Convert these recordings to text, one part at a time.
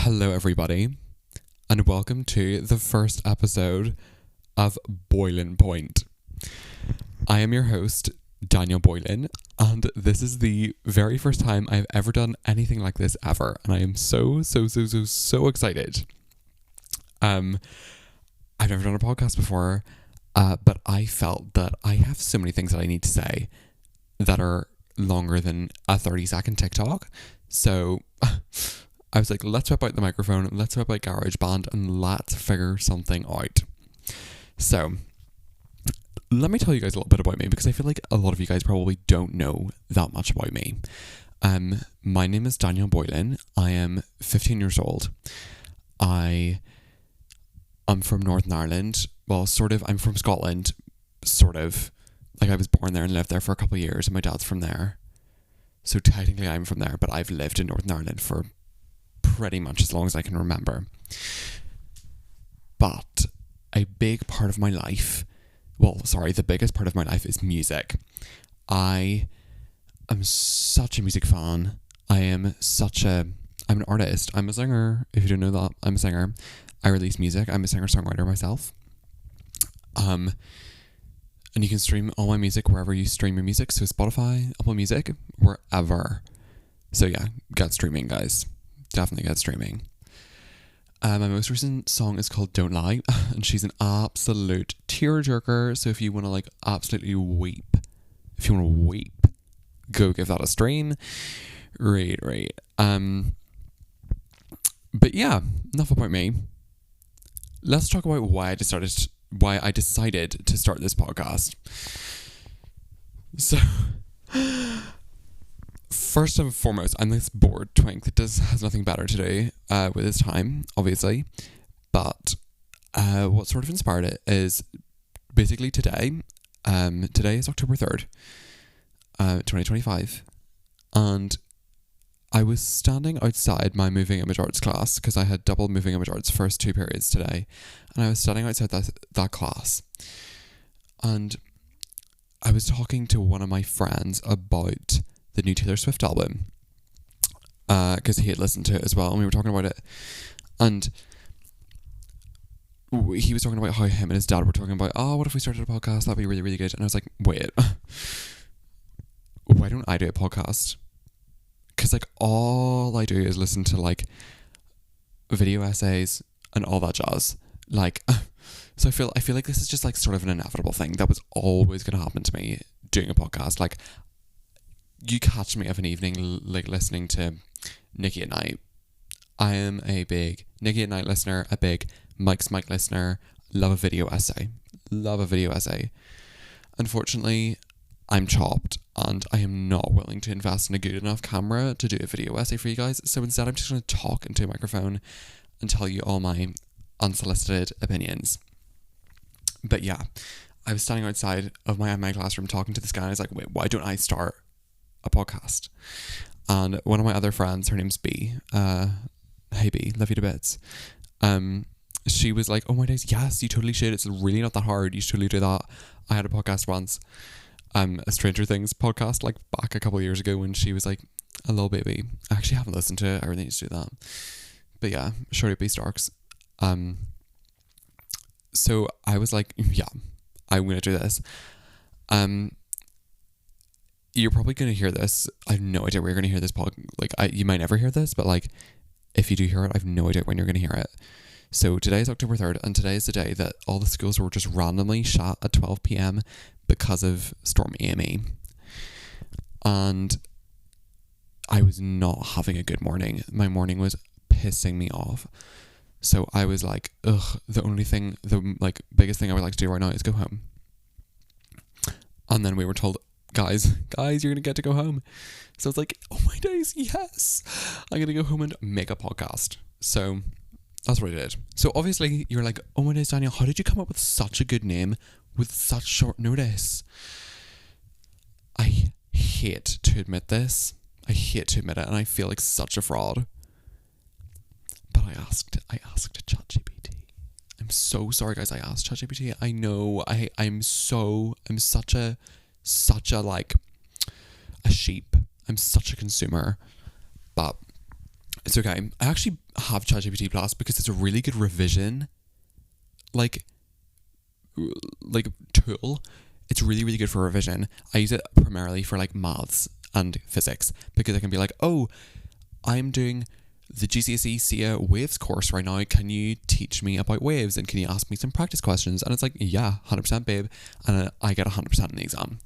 Hello, everybody, and welcome to the first episode of Boylan Point. I am your host, Daniel Boylan, and this is the very first time I've ever done anything like this ever, and I am so excited. I've never done a podcast before, but I felt that I have so many things that I need to say that are longer than a 30-second TikTok, so I was like, let's whip out the microphone, let's whip out GarageBand, and let's figure something out. So, let me tell you guys a little bit about me, because I feel like a lot of you guys probably don't know that much about me. My name is Daniel Boylan. I am 15 years old. I am from Northern Ireland. Well, sort of. I'm from Scotland, sort of. Like, I was born there and lived there for a couple of years, and my dad's from there. So technically I'm from there, but I've lived in Northern Ireland for pretty much as long as I can remember. But a big part of my life, the biggest part of my life is music. I am such a music fan. I'm an artist. I'm a singer. If you don't know that, I'm a singer. I release music. I'm a singer-songwriter myself. And you can stream all my music wherever you stream your music. So Spotify, Apple Music, wherever. So yeah, get streaming, guys. Definitely get streaming. My most recent song is called Don't Lie, and she's an absolute tearjerker. So if you want to absolutely weep, go give that a stream. Right. But yeah, enough about me. Let's talk about why I decided to start this podcast. So, first and foremost, I'm this bored twink that has nothing better to do with his time, obviously. But what sort of inspired it is basically today. Today is October 3rd, 2025. And I was standing outside my moving image arts class, because I had double moving image arts first 2 periods today. And I was standing outside that class. And I was talking to one of my friends about the new Taylor Swift album, because he had listened to it as well, and we were talking about it, and he was talking about how him and his dad were talking about, what if we started a podcast, that'd be really, really good. And I was like, wait, why don't I do a podcast? Because all I do is listen to video essays and all that jazz, so I feel like this is just sort of an inevitable thing that was always going to happen to me doing a podcast. You catch me of an evening listening to Nikki at Night. I am a big Nikki at Night listener, a big Mike's Mike listener, love a video essay. Unfortunately, I'm chopped, and I am not willing to invest in a good enough camera to do a video essay for you guys. So instead, I'm just going to talk into a microphone and tell you all my unsolicited opinions. But yeah, I was standing outside of my classroom talking to this guy, and I was like, wait, why don't I start a podcast? And one of my other friends, her name's B, hey B, love you to bits, she was like, oh my days, yes, you totally should, it's really not that hard, you should totally do that. I had a podcast once, a Stranger Things podcast, back a couple of years ago, when she was a little baby. I actually haven't listened to it, I really need to do that. But yeah, Shorty B Starks. So I was like, yeah, I'm gonna do this. You're probably going to hear this. I have no idea where you're going to hear this you might never hear this, but if you do hear it, I have no idea when you're going to hear it. So today is October 3rd, and today is the day that all the schools were just randomly shut at 12 p.m. because of Storm Amy. And I was not having a good morning. My morning was pissing me off. So I was like, the biggest thing I would like to do right now is go home. And then we were told, guys, you're gonna get to go home. So it's like, oh my days, yes, I'm gonna go home and make a podcast. So that's what I did. So obviously you're like, oh my days, Daniel, how did you come up with such a good name with such short notice? I hate to admit this. I hate to admit it, and I feel like such a fraud. But I asked ChatGPT. I'm so sorry, guys. I asked ChatGPT. I know. I'm such a a sheep. I'm such a consumer. But It's okay. I actually have ChatGPT Plus because it's a really good revision, like, tool. It's really, really good for revision. I use it primarily for like maths and physics because I can be like, oh, I'm doing the GCSE SIA waves course right now. Can you teach me about waves and can you ask me some practice questions? And it's like, yeah, 100% babe. And I get 100% in the exam.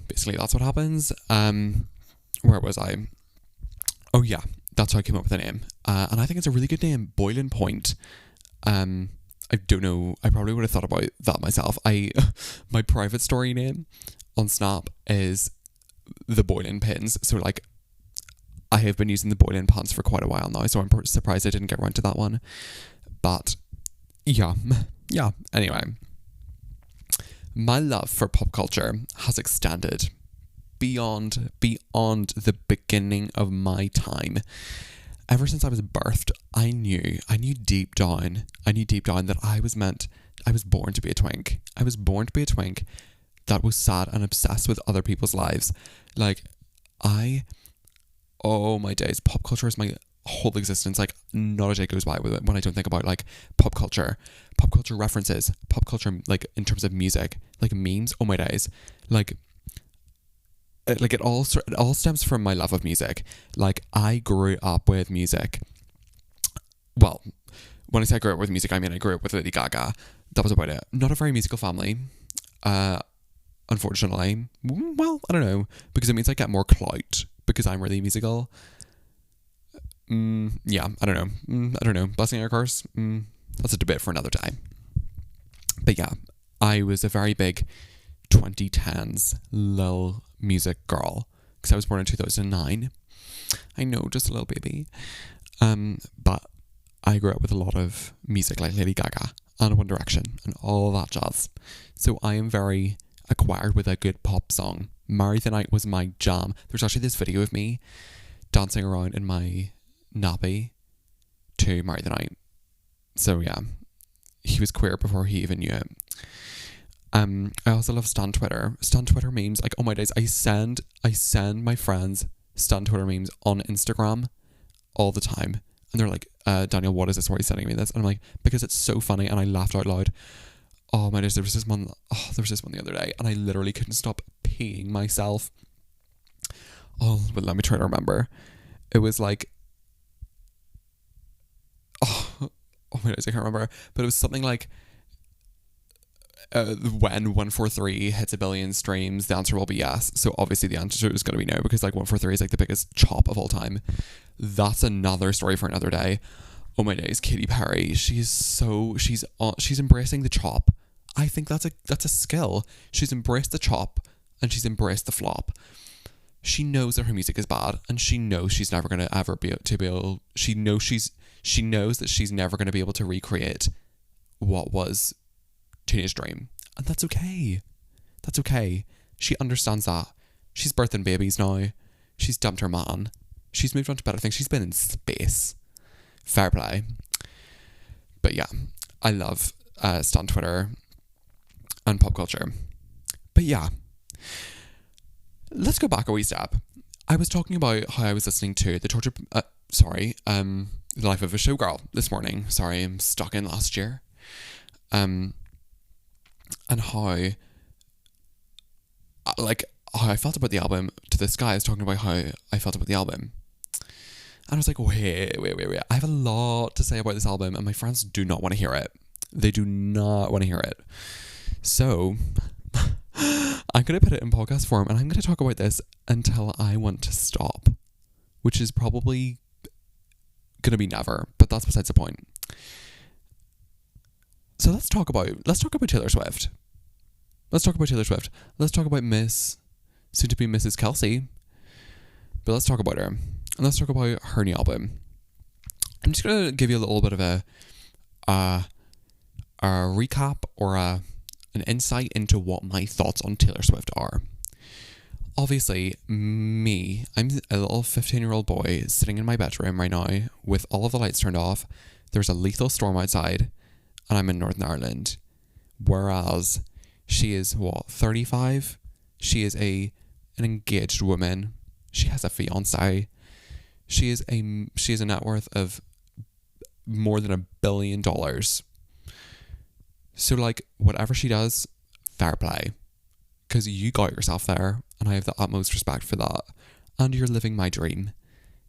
Basically that's what happens. Where was I? Oh yeah, that's how I came up with the name. And I think it's a really good name, Boylan Point. I don't know. I probably would have thought about that myself. My private story name on Snap is the Boylan Pins. So like, I have been using the Boylan pants for quite a while now. So I'm surprised I didn't get around to that one. But yeah. Anyway, my love for pop culture has extended beyond the beginning of my time. Ever since I was birthed, I knew deep down that I was born to be a twink. I was born to be a twink that was sad and obsessed with other people's lives. Like, oh my days, pop culture is my whole existence. Like, not a day goes by with it when I don't think about like pop culture references, pop culture, like in terms of music, like memes. Oh my days, like it all stems from my love of music. Like, I grew up with music. Well, when I say I grew up with music, I mean I grew up with Lady Gaga. That was about it. Not a very musical family, unfortunately. Well, I don't know, because it means I get more clout because I'm really musical. Yeah, I don't know. Blessing or curse? That's a debate for another time. But yeah, I was a very big 2010s lil music girl because I was born in 2009. I know, just a little baby. But I grew up with a lot of music like Lady Gaga and One Direction and all that jazz. So I am very acquired with a good pop song. Marry the Night was my jam. There's actually this video of me dancing around in my nappy to Marry the Night. So yeah, he was queer before he even knew it. I also love Stan Twitter. Stan Twitter memes, like, oh my days, I send my friends Stan Twitter memes on Instagram all the time. And they're like, Daniel, what is this? Why are you sending me this? And I'm like, because it's so funny and I laughed out loud. Oh my days, there was this one the other day and I literally couldn't stop peeing myself. Oh, but let me try to remember. It was like, oh my days, I can't remember. But it was something like, when 143 hits 1 billion streams, the answer will be yes. So obviously the answer is going to be no, because like 143 is like the biggest chop of all time. That's another story for another day. Oh my days, Katy Perry. She's embracing the chop. I think that's a skill. She's embraced the chop and she's embraced the flop. She knows that her music is bad and she knows she's never going to ever be able. She knows that she's never going to be able to recreate what was Teenage Dream, and that's okay. That's okay. She understands that. She's birthing babies now. She's dumped her man. She's moved on to better things. She's been in space. Fair play. But yeah, I love Stan Twitter and pop culture. But yeah, let's go back a wee step. I was talking about how I was listening to the Life of a Showgirl this morning. Sorry, I'm stuck in last year. And how I felt about the album to this guy. I was talking about how I felt about the album. And I was like, wait. I have a lot to say about this album and my friends do not want to hear it. They do not want to hear it. So I'm going to put it in podcast form and I'm going to talk about this until I want to stop, which is probably going to be never, but that's besides the point. So let's talk about Taylor Swift. Let's talk about Miss, soon to be Mrs. Kelsey. But let's talk about her. And let's talk about her new album. I'm just going to give you a little bit of a recap or an insight into what my thoughts on Taylor Swift are. Obviously, I'm a little 15-year-old boy sitting in my bedroom right now with all of the lights turned off. There's a lethal storm outside. And I'm in Northern Ireland. Whereas she is 35? She is an engaged woman. She has a fiance. She has a net worth of more than $1 billion. So like whatever she does, fair play, because you got yourself there, and I have the utmost respect for that. And you're living my dream.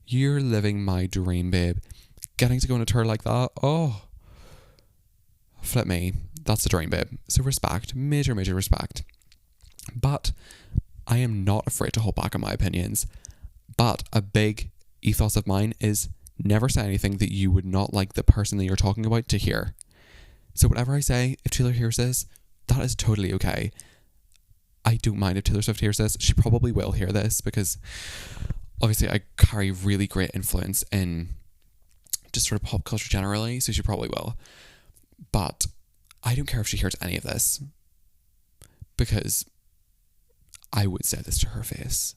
You're living my dream, babe. Getting to go on a tour like that, oh, flip me. That's the dream, babe. So respect, major respect. But I am not afraid to hold back on my opinions. But a big ethos of mine is never say anything that you would not like the person that you're talking about to hear. So whatever I say, if Taylor hears this, that is totally okay. I don't mind if Taylor Swift hears this. She probably will hear this because obviously I carry really great influence in just sort of pop culture generally, so she probably will. But I don't care if she hears any of this, because I would say this to her face.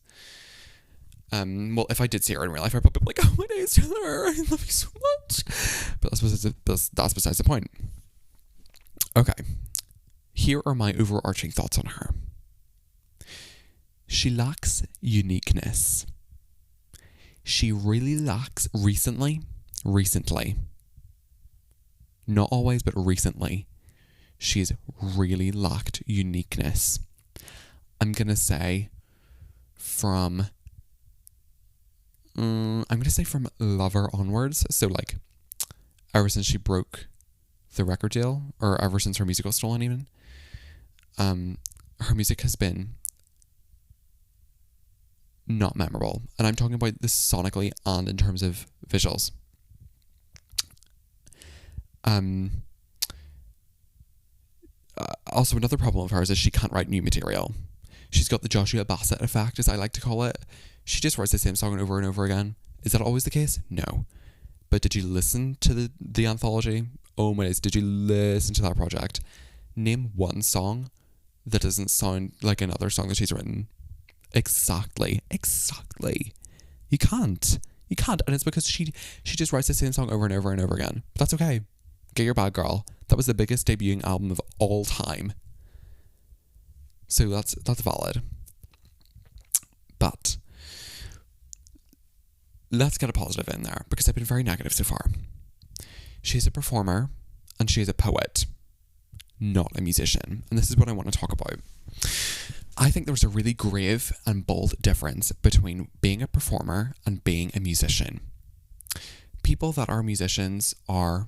Well, if I did see her in real life, I'd probably be like, oh my days, Taylor, I love you so much. But that's besides the point. Okay. Here are my overarching thoughts on her. She lacks uniqueness. She really lacks recently, not always, but recently, she's really lacked uniqueness. I'm going to say from Lover onwards. So like ever since she broke the record deal, or ever since her music got stolen even, her music has been not memorable. And I'm talking about this sonically and in terms of visuals. Also, another problem of hers is she can't write new material. She's got the Joshua Bassett effect, as I like to call it. She just writes the same song over and over again. Is that always the case? No. But did you listen to the anthology? Oh my days, did you listen to that project? Name one song that doesn't sound like another song that she's written. Exactly. You can't. And it's because she just writes the same song over and over and over again. But that's okay. Get your bag, girl. That was the biggest debuting album of all time. So that's valid. But let's get a positive in there, because I've been very negative so far. She's a performer and she's a poet, not a musician. And this is what I want to talk about. I think there's a really grave and bold difference between being a performer and being a musician. People that are musicians are,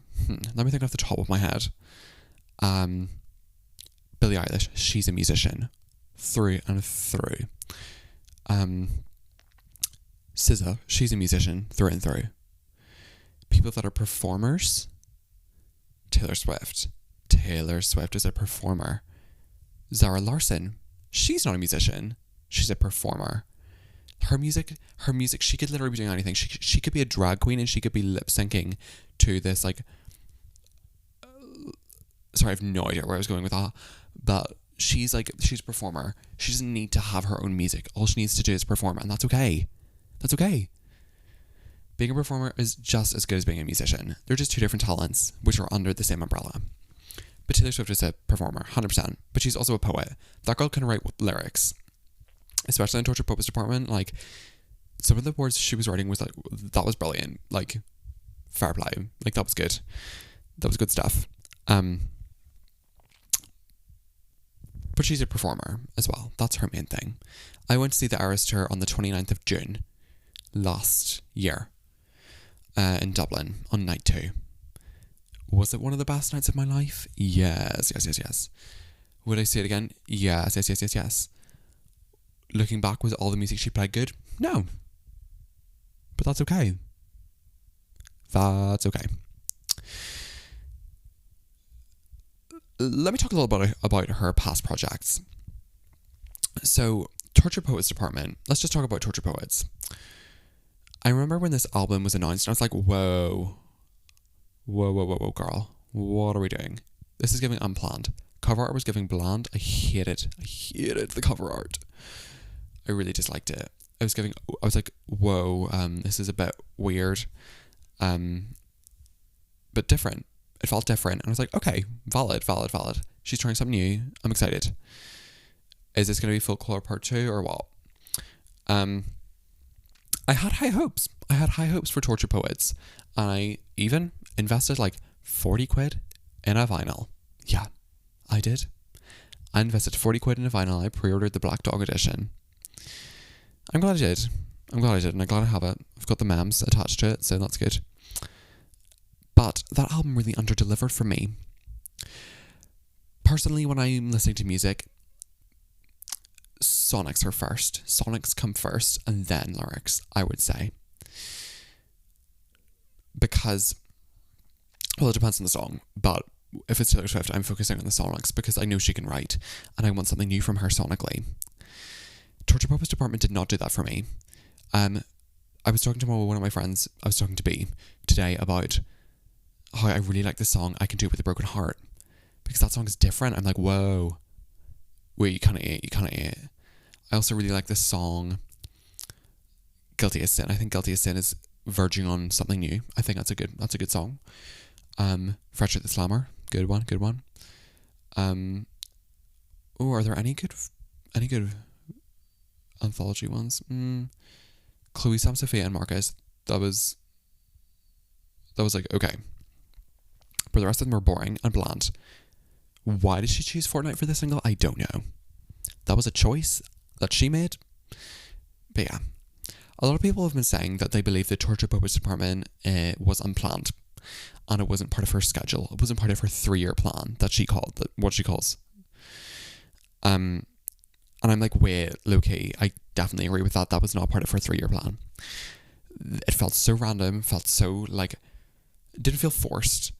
let me think off the top of my head. Billie Eilish, she's a musician through and through. SZA, she's a musician through and through. People that are performers, Taylor Swift is a performer. Zara Larsson, she's not a musician, she's a performer. Her music, she could literally be doing anything. She could be a drag queen and she could be lip syncing to this, like, sorry, I have no idea where I was going with that, but she's a performer. She doesn't need to have her own music. All she needs to do is perform, and that's okay. That's okay. Being a performer is just as good as being a musician. They're just two different talents, which are under the same umbrella. But Taylor Swift is a performer, 100%. But she's also a poet. That girl can write lyrics. Especially in Torture Poets Department. Like, some of the words she was writing was like, that was brilliant. Like, fair play. Like, that was good. That was good stuff. But she's a performer as well. That's her main thing. I went to see the Eras Tour on the 29th of June last year in Dublin on night 2. Was it one of the best nights of my life? Yes. Would I see it again? Yes. Looking back, was all the music she played good? No. But that's okay. That's okay. Let me talk a little bit about her past projects. So, Torture Poets Department. Let's just talk about Torture Poets. I remember when this album was announced, and I was like, whoa, girl. What are we doing? This is giving unplanned. Cover art was giving bland. I hated the cover art. I really disliked it. I was like, whoa, this is a bit weird. But different. It felt different. And I was like, okay, valid. She's trying something new. I'm excited. Is this going to be Folklore Part 2 or what? I had high hopes. I had high hopes for Torture Poets. I even invested like 40 quid in a vinyl. Yeah, I did. I invested 40 quid in a vinyl. I pre-ordered the Black Dog edition. I'm glad I did. And I'm glad I have it. I've got the memes attached to it, so that's good. But that album really under-delivered for me. Personally, when I'm listening to music, sonics are first. Sonics come first, and then lyrics, I would say. Because, well, it depends on the song, but if it's Taylor Swift, I'm focusing on the sonics because I know she can write, and I want something new from her sonically. Torture Poets Department did not do that for me. I was talking to one of my friends, I was talking to B today about how I really like this song, I Can Do It With a Broken Heart. Because that song is different. I'm like, whoa. Wait, you can't eat. I also really like this song, Guilty as Sin. I think Guilty as Sin is verging on something new. I think that's a good song. Fresh Out the Slammer, good one. Are there any good anthology ones? Chloe, Sam, Sophia, and Marcus. That was like, okay. But the rest of them were boring and bland. Why did she choose Fortnite for this single? I don't know. That was a choice that she made. But yeah. A lot of people have been saying that they believe the Torture Poets Department was unplanned. And it wasn't part of her schedule. It wasn't part of her 3-year plan that she called, what she calls. And I'm like, wait, low-key, I definitely agree with that. That was not part of her 3-year plan. It felt so random, felt so like, it didn't feel forced,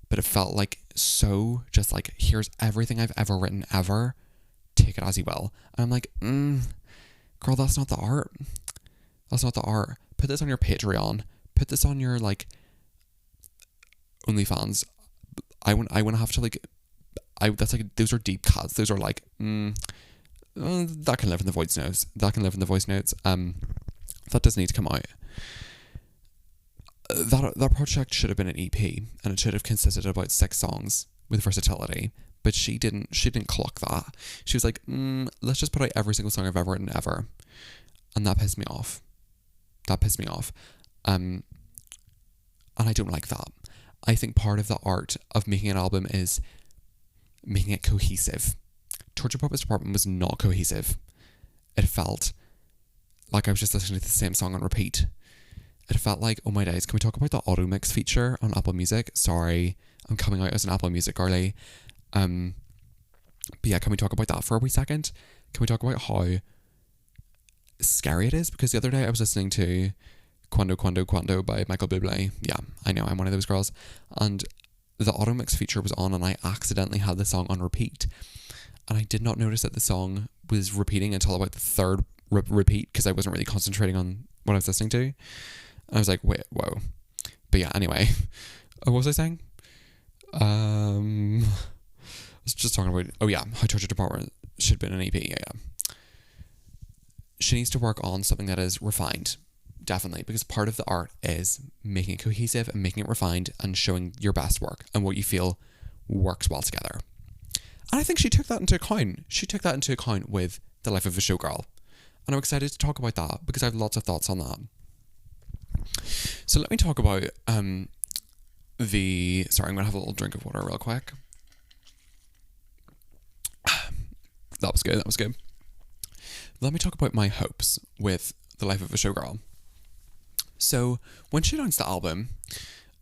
but it felt like so just like, here's everything I've ever written ever, take it as you will. And I'm like, girl, that's not the art. That's not the art. Put this on your Patreon. Put this on your like OnlyFans. I want to have to like, that's like, those are deep cuts. Those are like, that can live in the voice notes. That does need to come out. That project should have been an EP, and it should have consisted of about 6 songs with versatility. But she didn't clock that. She was like, let's just put out every single song I've ever written ever, and that pissed me off. And I don't like that. I think part of the art of making an album is making it cohesive. Torture Poets Department was not cohesive. It felt like I was just listening to the same song on repeat. It felt like, oh my days, can we talk about the auto mix feature on Apple Music? Sorry, I'm coming out as an Apple Music girly. But yeah, can we talk about that for a wee second? Can we talk about how scary it is? Because the other day I was listening to Quando by Michael Bublé. Yeah, I know, I'm one of those girls. And the auto mix feature was on, and I accidentally had the song on repeat. And I did not notice that the song was repeating until about the third repeat, because I wasn't really concentrating on what I was listening to. And I was like, wait, whoa. But yeah, anyway. What was I saying? I was just talking about, how Torture Department should have been an EP. Yeah. She needs to work on something that is refined. Definitely. Because part of the art is making it cohesive and making it refined and showing your best work and what you feel works well together. And I think she took that into account. She took that into account with The Life of a Showgirl. And I'm excited to talk about that because I have lots of thoughts on that. So let me talk about sorry, I'm going to have a little drink of water real quick. That was good. Let me talk about my hopes with The Life of a Showgirl. So when she announced the album,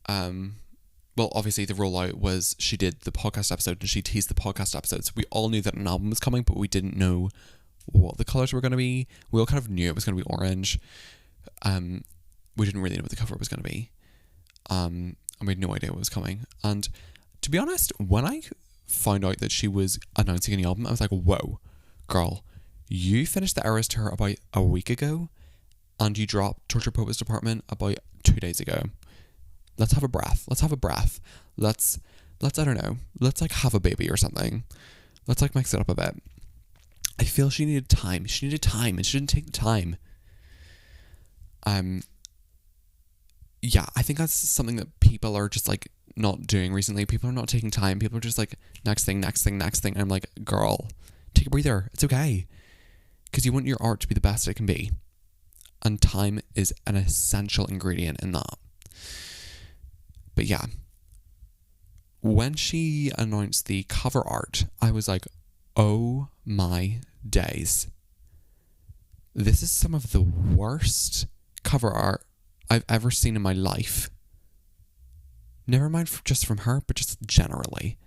well, obviously the rollout was she did the podcast episode and she teased the podcast episodes. We all knew that an album was coming, but we didn't know what the colours were going to be. We all kind of knew it was going to be orange. We didn't really know what the cover was going to be. And we had no idea what was coming. And to be honest, when I found out that she was announcing a new album, I was like, whoa, girl, you finished the Eras tour about a week ago and you dropped Torture Poets Department about 2 days ago. Let's have a breath. Let's I don't know, let's like have a baby or something. Let's like mix it up a bit. I feel she needed time and she didn't take the time. Yeah, I think that's something that people are just like not doing recently. People are not taking time. People are just like next thing. And I'm like, girl, take a breather. It's okay. Because you want your art to be the best it can be. And time is an essential ingredient in that. But yeah, when she announced the cover art, I was like, oh my days. This is some of the worst cover art I've ever seen in my life. Never mind just from her, but just generally.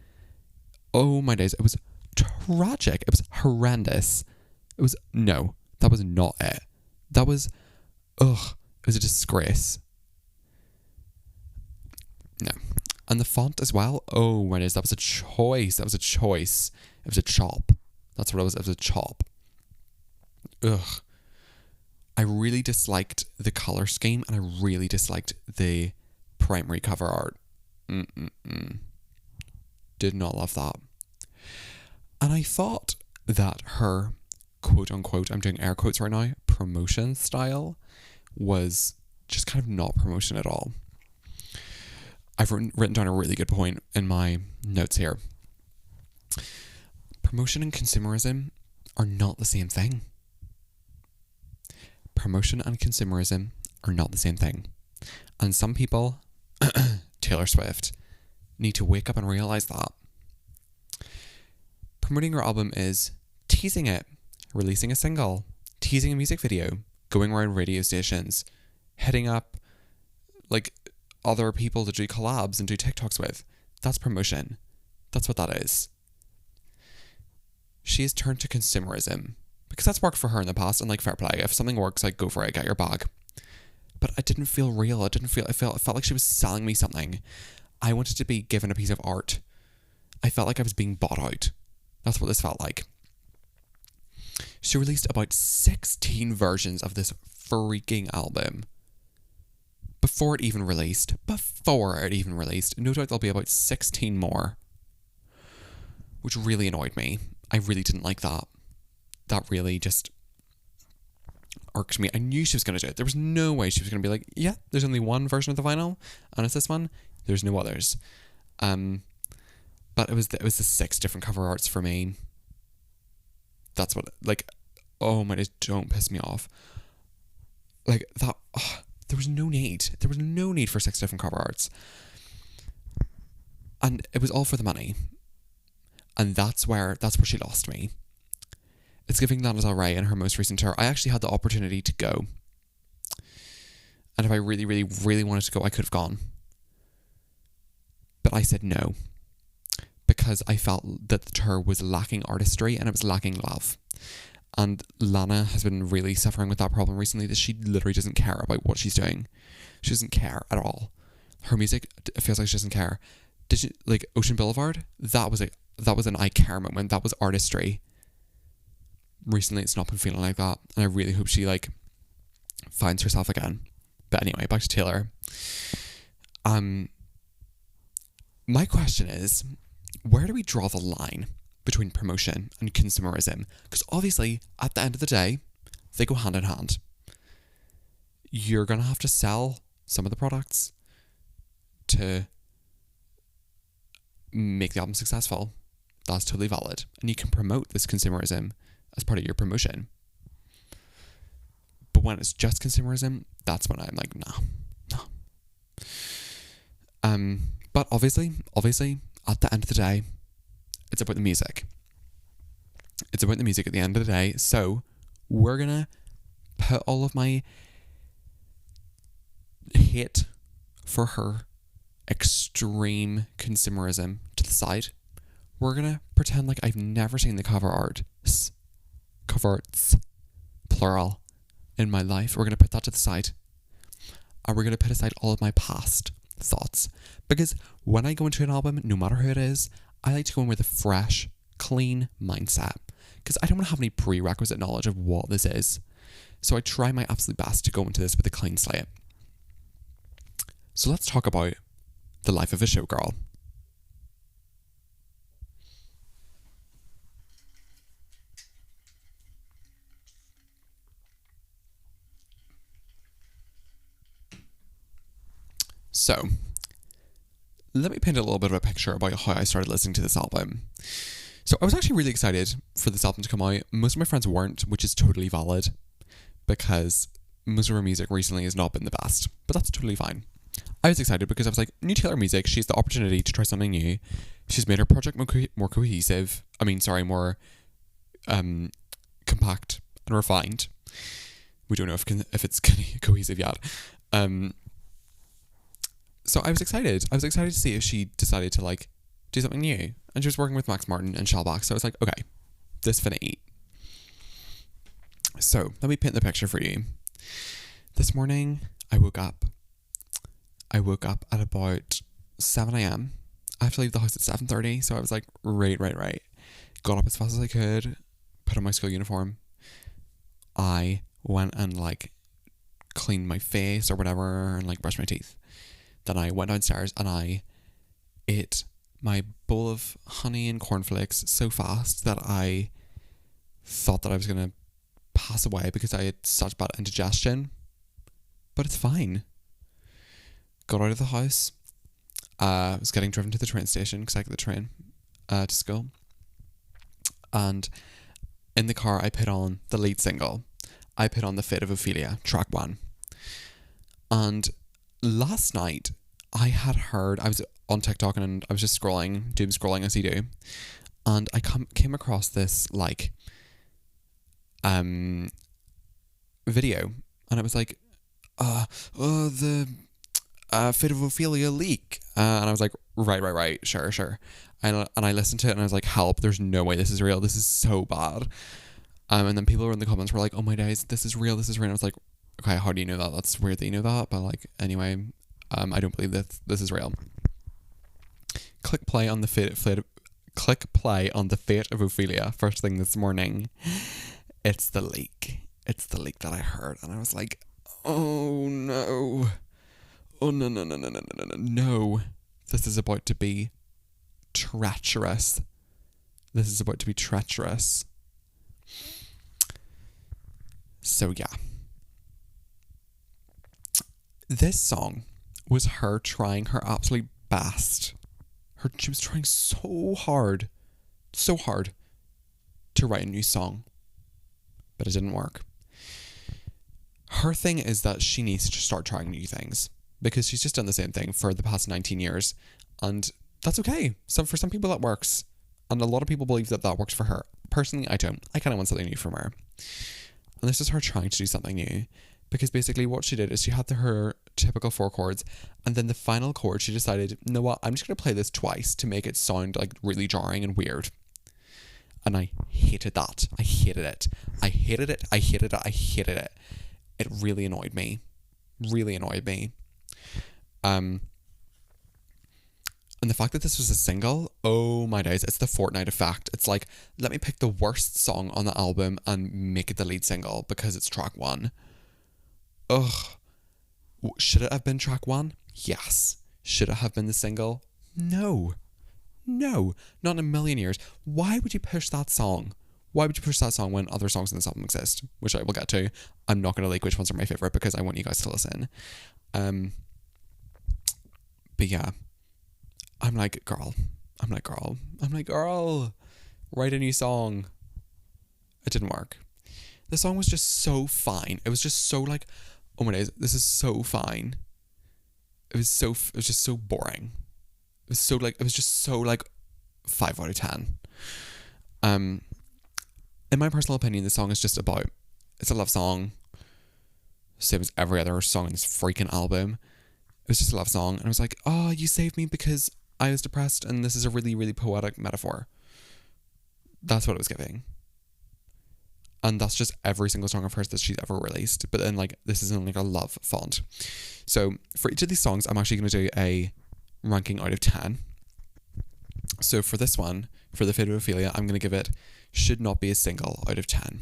Oh my days. It was tragic. It was horrendous. No, that was not it. That was, it was a disgrace. No. And the font as well. Oh my days. That was a choice. It was a chop. That's what it was. It was a chop. Ugh. I really disliked the colour scheme and I really disliked the primary cover art. Did not love that. And I thought that her, quote unquote, I'm doing air quotes right now, promotion style was just kind of not promotion at all. I've written down a really good point in my notes here. Promotion and consumerism are not the same thing. Promotion and consumerism are not the same thing. And some people, Taylor Swift, need to wake up and realise that. Promoting your album is teasing it, releasing a single, teasing a music video, going around radio stations, hitting up like other people to do collabs and do TikToks with. That's promotion. That's what that is. She has turned to consumerism because that's worked for her in the past, and like, fair play. If something works, like, go for it, get your bag. But it didn't feel real. It felt like she was selling me something. I wanted to be given a piece of art. I felt like I was being bought out. That's what this felt like. She released about 16 versions of this freaking album. Before it even released. No doubt there'll be about 16 more. Which really annoyed me. I really didn't like that. That really just irked me. I knew she was going to do it. There was no way she was going to be like, yeah, there's only one version of the vinyl, and it's this one. There's no others. But it was the 6 different cover arts for me. That's what, like, oh my, don't piss me off. Like, that, there was no need. There was no need for 6 different cover arts. And it was all for the money. And that's where she lost me. It's giving Lana Del Rey in her most recent tour. I actually had the opportunity to go. And if I really, really, really wanted to go, I could have gone. But I said no. Because I felt that the tour was lacking artistry and it was lacking love. And Lana has been really suffering with that problem recently, that she literally doesn't care about what she's doing. She doesn't care at all. Her music, it feels like she doesn't care. Did she, like, Ocean Boulevard? That was an I care moment. That was artistry. Recently it's not been feeling like that, and I really hope she, like, finds herself again. But anyway, back to Taylor. My question is, where do we draw the line between promotion and consumerism? Because obviously, at the end of the day, they go hand in hand. You're going to have to sell some of the products to make the album successful. That's totally valid. And you can promote this consumerism as part of your promotion. But when it's just consumerism, that's when I'm like, no. But obviously, at the end of the day, it's about the music. It's about the music at the end of the day. So we're going to put all of my hate for her extreme consumerism to the side. We're going to pretend like I've never seen the cover arts, plural, in my life. We're going to put that to the side. And we're going to put aside all of my past thoughts. Because when I go into an album, no matter who it is, I like to go in with a fresh, clean mindset. Because I don't want to have any prerequisite knowledge of what this is. So I try my absolute best to go into this with a clean slate. So let's talk about the life of a showgirl. So, let me paint a little bit of a picture about how I started listening to this album. So I was actually really excited for this album to come out. Most of my friends weren't, which is totally valid, because most of her music recently has not been the best, but that's totally fine. I was excited because I was like, new Taylor music, she has the opportunity to try something new. She's made her project more cohesive. More compact and refined. We don't know if it's cohesive yet. So I was excited. I was excited to see if she decided to like do something new. And she was working with Max Martin and Shellback. So I was like, okay, this finna eat. So let me paint the picture for you. This morning I woke up at about 7 a.m. I have to leave the house at 7:30. So I was like, right. Got up as fast as I could, put on my school uniform. I went and like cleaned my face or whatever and like brushed my teeth. Then I went downstairs and I ate my bowl of honey and cornflakes so fast that I thought that I was going to pass away because I had such bad indigestion. But it's fine. Got out of the house. Was getting driven to the train station because I get the train to school. And in the car I put on the lead single. I put on The Fate of Ophelia, track 1. And last night I was on TikTok and I was just doom scrolling as you do, and I came across this like video, and it was like the Fate of Ophelia leak, and I was like right, sure, and I listened to it and I was like, help, there's no way this is real, this is so bad. And then people in the comments were like, oh my days, this is real. And I was like, okay, how do you know that? That's weird that you know that. But like, anyway, I don't believe that this is real. Click play on the Fate of Ophelia first thing this morning. It's the leak. It's the leak that I heard. And I was like, oh no. Oh no. This is about to be treacherous. So yeah. This song was her trying her absolute best. She was trying so hard to write a new song. But it didn't work. Her thing is that she needs to start trying new things because she's just done the same thing for the past 19 years. And that's okay. For some people that works. And a lot of people believe that works for her. Personally, I don't. I kind of want something new from her. And this is her trying to do something new. Because basically what she did is she had her typical 4 chords. And then the final chord, she decided, you know what, I'm just going to play this twice to make it sound like really jarring and weird. And I hated that. I hated it. It really annoyed me. And the fact that this was a single, oh my days, it's the Fortnite effect. It's like, let me pick the worst song on the album and make it the lead single because it's track 1. Ugh. Should it have been track 1? Yes. Should it have been the single? No. Not in a million years. Why would you push that song? Why would you push that song when other songs in this album exist? Which I will get to. I'm not going to leak which ones are my favourite because I want you guys to listen. But yeah. I'm like, girl, write a new song. It didn't work. The song was just so fine. It was just so like, oh my days, this is so fine. It was just so boring. It was just so like 5 out of 10. In my personal opinion, the song is just it's a love song. Same as every other song in this freaking album. It was just a love song. And I was like, oh, you saved me because I was depressed and this is a really, really poetic metaphor. That's what it was giving. And that's just every single song of hers that she's ever released. But then like, this is in like a love font. So for each of these songs, I'm actually going to do a ranking out of 10. So for this one, for The Fate of Ophelia, I'm going to give it should not be a single out of 10.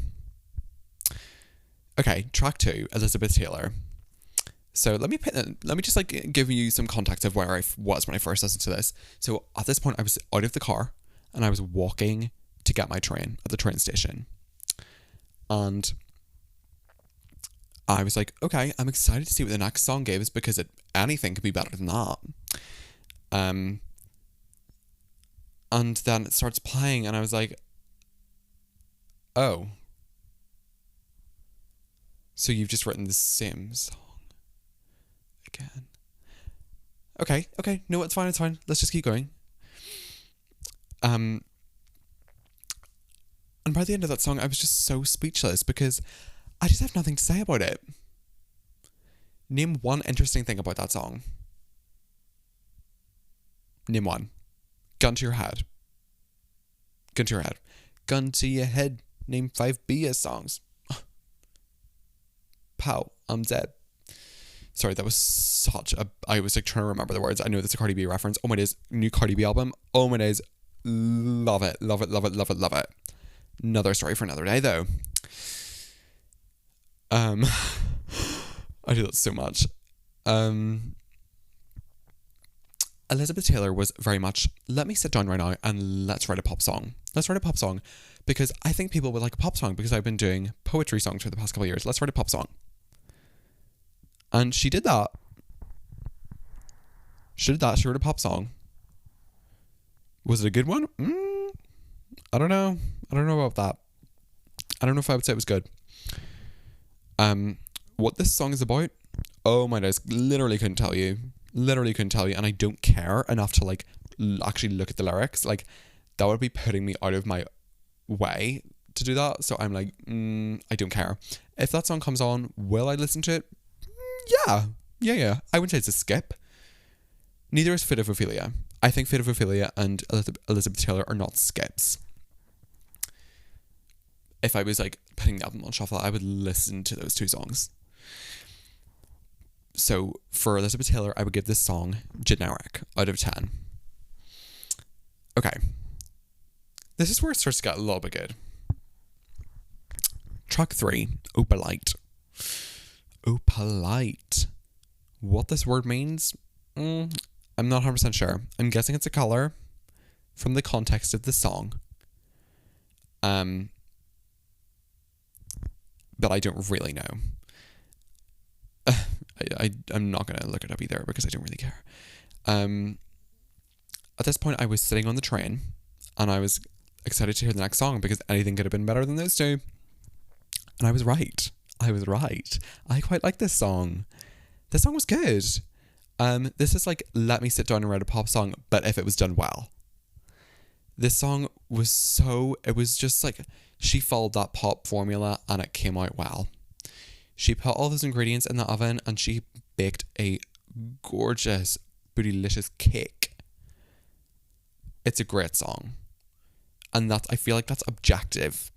Okay, track 2, Elizabeth Taylor. So let me just like give you some context of where I was when I first listened to this. So at this point I was out of the car and I was walking to get my train at the train station. And I was like, okay, I'm excited to see what the next song gives because anything could be better than that. And then it starts playing and I was like, oh. So you've just written the same song again. Okay. No, it's fine. Let's just keep going. And by the end of that song, I was just so speechless because I just have nothing to say about it. Name one interesting thing about that song. Name one. Gun to your head. Gun to your head. Gun to your head. Name 5 BS songs. Pow. I'm dead. Sorry, that was such a... I was like trying to remember the words. I know that's a Cardi B reference. Oh my days. New Cardi B album. Oh my days. Love it. Another story for another day though. I do that so much. Elizabeth Taylor was very much, let me sit down right now and let's write a pop song. Let's write a pop song because I think people would like a pop song because I've been doing poetry songs for the past couple of years. Let's write a pop song. And she did that. She wrote a pop song. Was it a good one? I don't know. I don't know about that. I don't know if I would say it was good. What this song is about, oh my days, literally couldn't tell you, and I don't care enough to like actually look at the lyrics. Like that would be putting me out of my way to do that. So I'm like, I don't care. If that song comes on, will I listen to it? Yeah. I wouldn't say it's a skip. Neither is Fit of Ophelia. I think Fit of Ophelia and Elizabeth Taylor are not skips. If I was like putting the album on shuffle, I would listen to those two songs. So for Elizabeth Taylor, I would give this song generic out of 10. Okay. This is where it starts to get a little bit good. Track 3, Opalite. Opalite. What this word means? I'm not 100% sure. I'm guessing it's a colour from the context of the song. But I don't really know. I'm not going to look it up either because I don't really care. At this point, I was sitting on the train and I was excited to hear the next song because anything could have been better than those two. And I was right. I quite like this song. This song was good. This is like, let me sit down and write a pop song, but if it was done well. This song was it was just like, she followed that pop formula and it came out well. She put all those ingredients in the oven and she baked a gorgeous, bootylicious cake. It's a great song. And I feel like that's objective.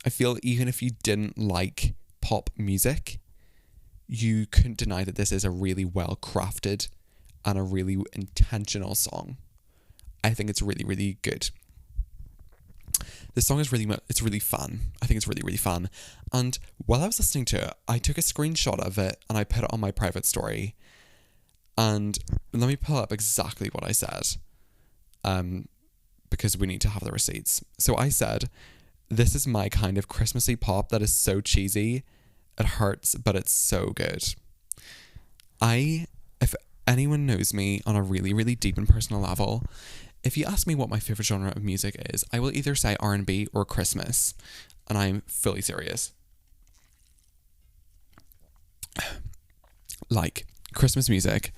I feel even if you didn't like pop music, you couldn't deny that this is a really well crafted and a really intentional song. I think it's really, really good. This song is it's really fun. I think it's really, really fun. And while I was listening to it, I took a screenshot of it and I put it on my private story. And let me pull up exactly what I said. Because we need to have the receipts. So I said, this is my kind of Christmassy pop that is so cheesy. It hurts, but it's so good. If anyone knows me on a really, really deep and personal level, if you ask me what my favourite genre of music is, I will either say R&B or Christmas. And I'm fully serious. Like, Christmas music.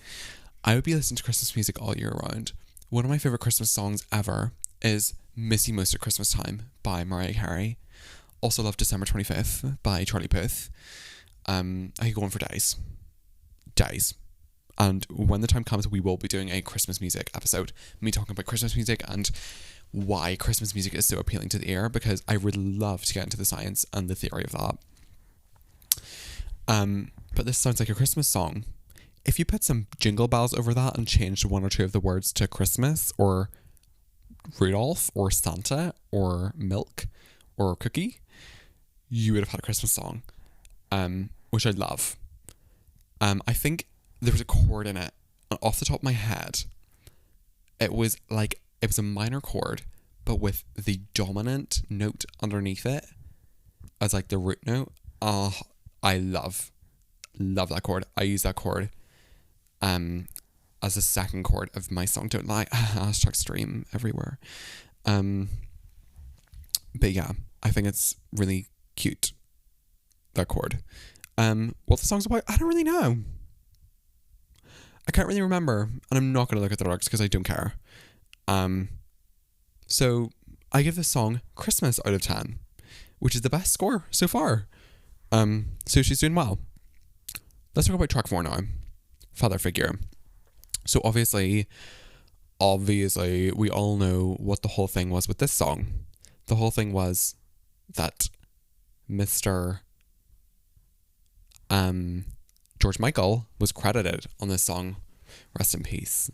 I would be listening to Christmas music all year round. One of my favourite Christmas songs ever is Miss You Most at Christmas Time by Mariah Carey. Also love December 25th by Charlie Puth. I could go on for days. And when the time comes, we will be doing a Christmas music episode. Me talking about Christmas music and why Christmas music is so appealing to the ear, because I would love to get into the science and the theory of that. But this sounds like a Christmas song. If you put some jingle bells over that and changed one or two of the words to Christmas or Rudolph or Santa or milk or cookie, you would have had a Christmas song, which I love. I think there was a chord in it, and off the top of my head, it was a minor chord, but with the dominant note underneath it as like the root note. Oh, I love that chord. I use that chord as a second chord of my song Don't Lie. Hashtag stream everywhere. But yeah, I think it's really cute. that chord. What the song's about, I don't really know. I can't really remember, and I'm not going to look at the lyrics because I don't care. So I give this song Christmas out of 10, which is the best score so far. So she's doing well. Let's talk about track 4 now. Father Figure. So obviously, we all know what the whole thing was with this song. The whole thing was that Mr. George Michael was credited on this song. Rest in peace,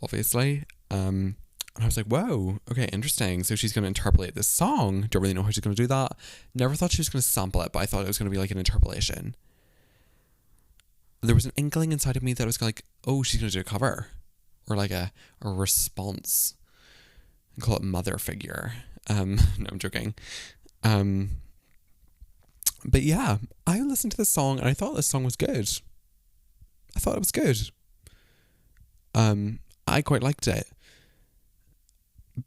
obviously. And I was like, whoa, okay, interesting. So she's going to interpolate this song. Don't really know how she's going to do that. Never thought she was going to sample it, but I thought it was going to be like an interpolation. There was an inkling inside of me that was like, oh, she's going to do a cover. Or like a response. And call it Mother Figure. No, I'm joking. But yeah, I listened to this song and I thought this song was good. I thought it was good. I quite liked it.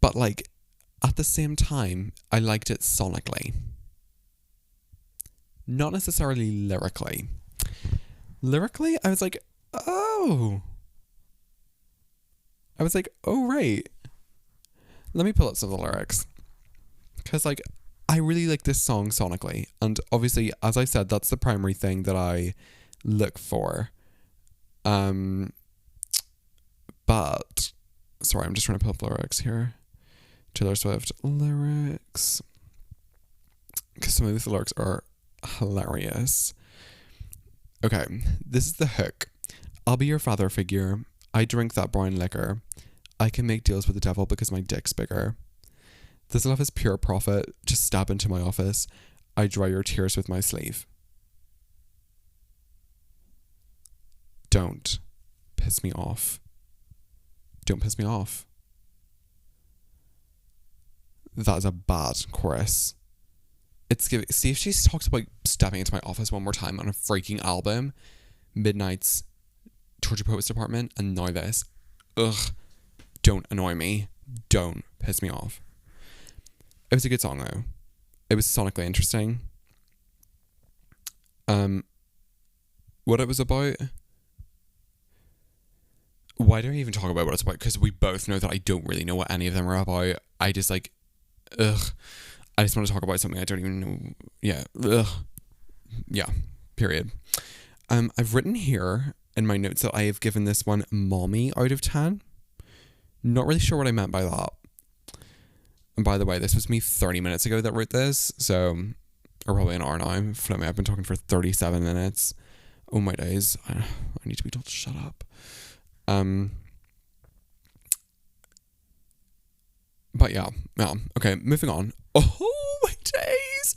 But like, at the same time, I liked it sonically. Not necessarily lyrically. Lyrically, I was like, oh. I was like, oh, right. Let me pull up some of the lyrics. Because like, I really like this song sonically. And obviously, as I said, that's the primary thing that I look for. But, sorry, I'm just trying to pull up lyrics here. Taylor Swift lyrics. Because some of these lyrics are hilarious. Okay, this is the hook. I'll be your father figure. I drink that brown liquor. I can make deals with the devil because my dick's bigger. This love is pure profit. Just stab into my office. I dry your tears with my sleeve. Don't piss me off. Don't piss me off. That is a bad chorus. It's giving. See if she talks about stepping into my office one more time on a freaking album, Midnight's Torture Poets Department, and now this. Ugh. Don't annoy me. Don't piss me off. It was a good song though. It was sonically interesting. What it was about. Why do I even talk about what it's about? Because we both know that I don't really know what any of them are about. I just like, ugh. I just want to talk about something I don't even know. Yeah. Ugh. Yeah. Period. I've written here in my notes that I have given this one mommy out of 10. Not really sure what I meant by that. And by the way, this was me 30 minutes ago that wrote this. So, or probably an hour now. Float me, I've been talking for 37 minutes. Oh my days. I need to be told to shut up. But yeah. Okay, moving on. Oh my days.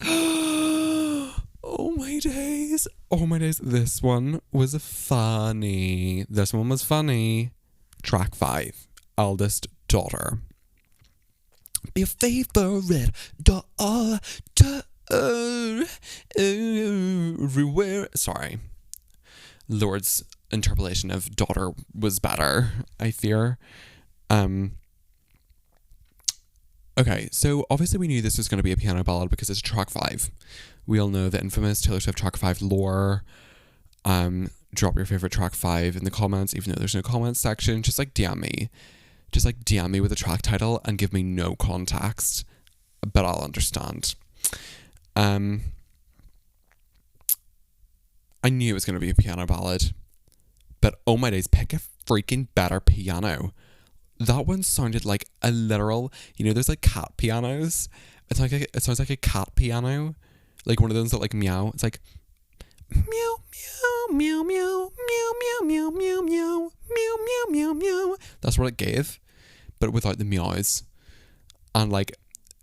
Oh my days. Oh my days. This one was funny. Track 5. Eldest daughter. Be a favorite daughter everywhere. Sorry. Lord's interpolation of daughter was better, I fear. Okay, so obviously we knew this was going to be a piano ballad because it's track 5. We all know the infamous Taylor Swift track 5 lore. Drop your favorite track 5 in the comments, even though there's no comments section. Just like DM me. Just like DM me with a track title and give me no context, but I'll understand. I knew it was going to be a piano ballad, but oh my days, pick a freaking better piano. That one sounded like a literal, you know, there's like cat pianos. It sounds like a cat piano, like one of those that like meow. It's like meow meow meow meow meow meow meow meow meow meow meow meow meow. That's what it gave, but without the meows. And like,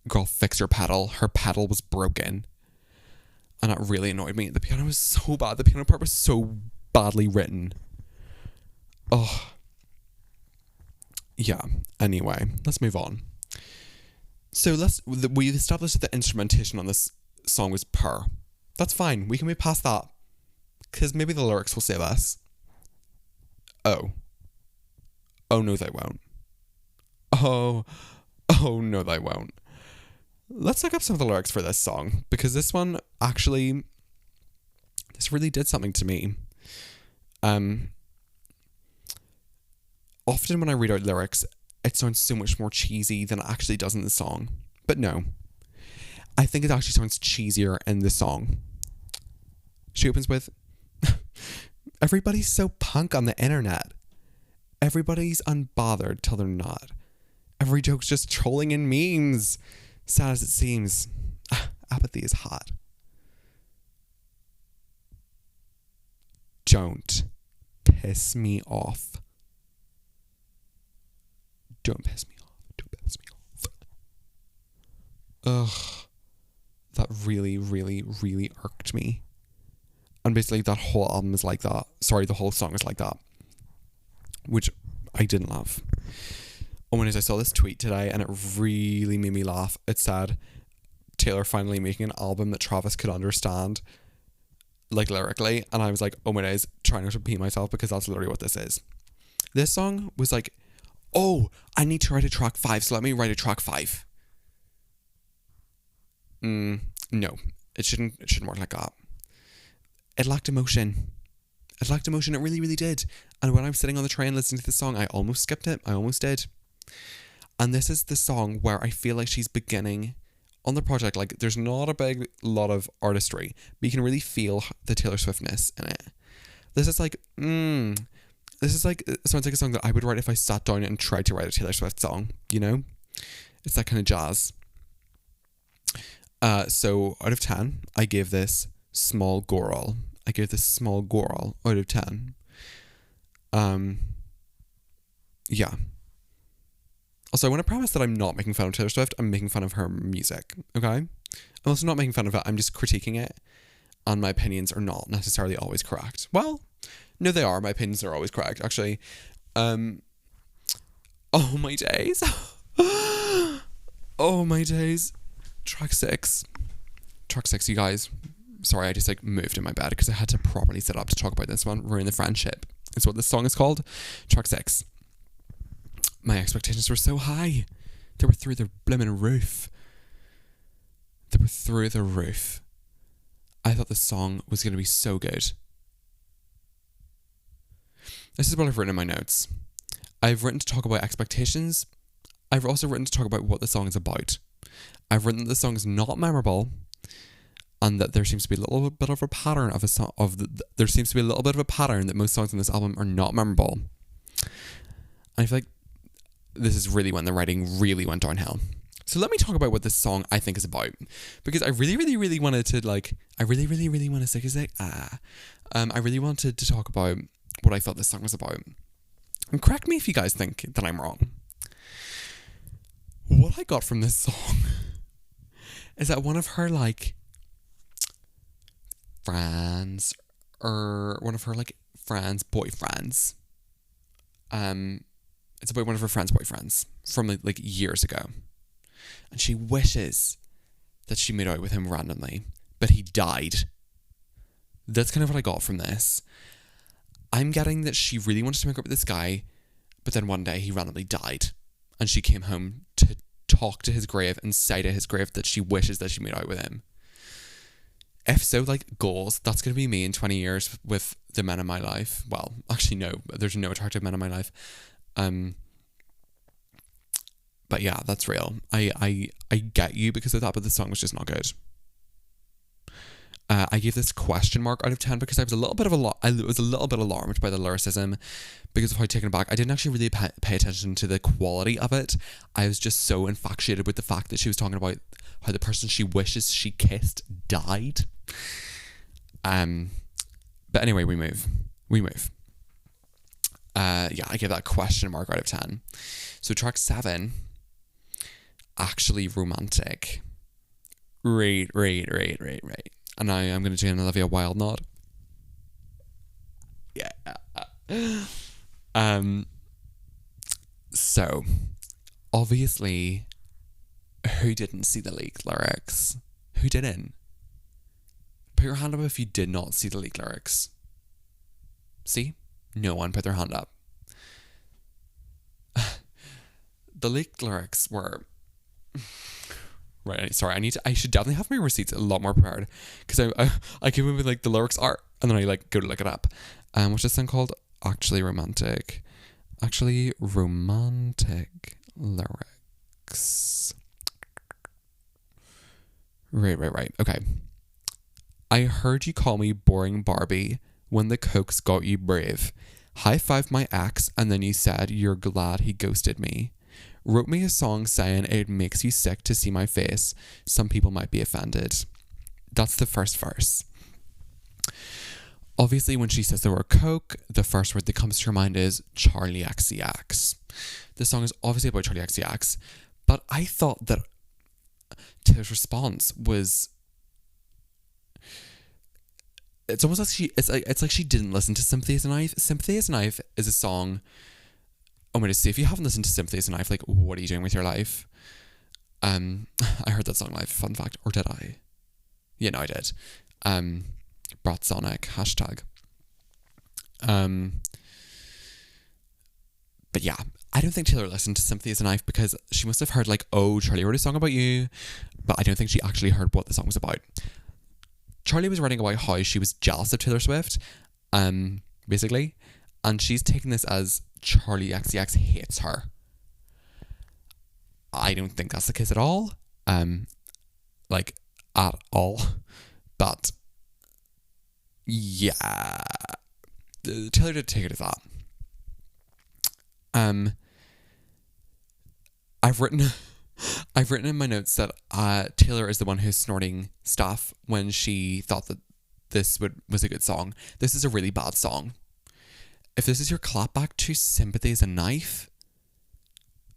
girl, fix your pedal. Her pedal was broken, and that really annoyed me. The piano was so bad. The piano part was so badly written. Oh. Yeah, anyway, let's move on. So we've established that the instrumentation on this song was purr. That's fine, we can move past that. Because maybe the lyrics will save us. Oh no they won't. Oh no they won't. Let's look up some of the lyrics for this song. Because this one actually, This really did something to me. Often when I read out lyrics, it sounds so much more cheesy than it actually does in the song. But no, I think it actually sounds cheesier in the song. She opens with, everybody's so punk on the internet. Everybody's unbothered till they're not. Every joke's just trolling and memes. Sad as it seems, apathy is hot. Don't piss me off. Don't piss me off. Don't piss me off. Ugh. That really, really, really irked me. And basically that whole album is like that. Sorry, the whole song is like that. Which I didn't love. Oh, and as I saw this tweet today and it really made me laugh. It said, Taylor finally making an album that Travis could understand, like lyrically. And I was like, oh my days, trying not to pee myself because that's literally what this is. This song was like, oh, I need to write a track 5, so let me write a track 5. No, it shouldn't work like that. It lacked emotion. It lacked emotion. It really, really did. And when I was sitting on the train listening to this song, I almost skipped it. I almost did. And this is the song where I feel like she's beginning on the project. Like, there's not a big lot of artistry, but you can really feel the Taylor Swiftness in it. This is like, it sounds like a song that I would write if I sat down and tried to write a Taylor Swift song, you know? It's that kind of jazz. So out of 10, I gave this small girl. I gave this small girl out of 10. Yeah. Also, I want to preface that I'm not making fun of Taylor Swift. I'm making fun of her music, okay? I'm also not making fun of it. I'm just critiquing it. And my opinions are not necessarily always correct. Well, no, they are. My opinions are always correct, actually. Oh, my days. Oh, my days. Track 6, you guys. Sorry, I just like moved in my bed because I had to properly sit up to talk about this one. Ruin the Friendship. It's what this song is called. Track 6. My expectations were so high. They were through the blimmin' roof. They were through the roof. I thought the song was going to be so good. This is what I've written in my notes. I've written to talk about expectations. I've also written to talk about what the song is about. I've written that the song is not memorable, and that there seems to be a little bit of a pattern of a song there seems to be a little bit of a pattern that most songs on this album are not memorable. And I feel like this is really when the writing really went downhill. So let me talk about what this song I think is about, because I really, really, really wanted to I really, really, really want to say I really wanted to talk about what I thought this song was about. And correct me if you guys think that I'm wrong. What I got from this song is that one of her friends, or one of her friends' boyfriends, it's about one of her friends' boyfriends from years ago, and she wishes that she made out with him randomly, but he died. That's kind of what I got from this. I'm getting that she really wanted to make up with this guy, but then one day he randomly died, and she came home to talk to his grave and say to his grave that she wishes that she made out with him. If so, goals, that's going to be me in 20 years with the men in my life. Well, actually, no, there's no attractive men in my life. But yeah, that's real. I get you because of that, but the song was just not good. I gave this question mark out of 10 because I was a little bit alarmed by the lyricism because of how taken aback. I didn't actually really pay attention to the quality of it. I was just so infatuated with the fact that she was talking about how the person she wishes she kissed died. But anyway, we move. Yeah, I gave that question mark out of 10. So track 7, actually romantic. Right. And now I'm going to do an Olivia Wilde nod. Yeah. So, obviously, who didn't see the leaked lyrics? Who didn't? Put your hand up if you did not see the leaked lyrics. See? No one put their hand up. The leaked lyrics were... Right, sorry, I should definitely have my receipts a lot more prepared, because I came in with the lyrics are, And then I like go to look it up. What's this song called? Actually Romantic. Actually Romantic lyrics. Right. Okay. I heard you call me boring Barbie when the cokes got you brave. High five my ex and then you said you're glad he ghosted me. Wrote me a song saying it makes you sick to see my face. Some people might be offended. That's the first verse. Obviously, when she says the word coke, the first word that comes to her mind is Charlie XCX. The song is obviously about Charlie XCX, but I thought that Taylor's response was... It's almost like it's like she didn't listen to Sympathy as a Knife. Sympathy as a Knife is a song... Oh my God, see, if you haven't listened to Sympathy as a Knife, like, what are you doing with your life? I heard that song live, fun fact. Or did I? Yeah, no, I did. Brat Sonic, hashtag. But yeah, I don't think Taylor listened to Sympathy as a Knife because she must have heard like, oh, Charlie wrote a song about you, but I don't think she actually heard what the song was about. Charlie was writing about how she was jealous of Taylor Swift, basically, and she's taking this as Charlie XCX hates her. I don't think that's the case at all. Like, at all. But yeah, Taylor did take it as that. I've written in my notes that Taylor is the one who's snorting stuff when she thought that this was a good song. This is a really bad song. If this is your clapback to Sympathy as a Knife,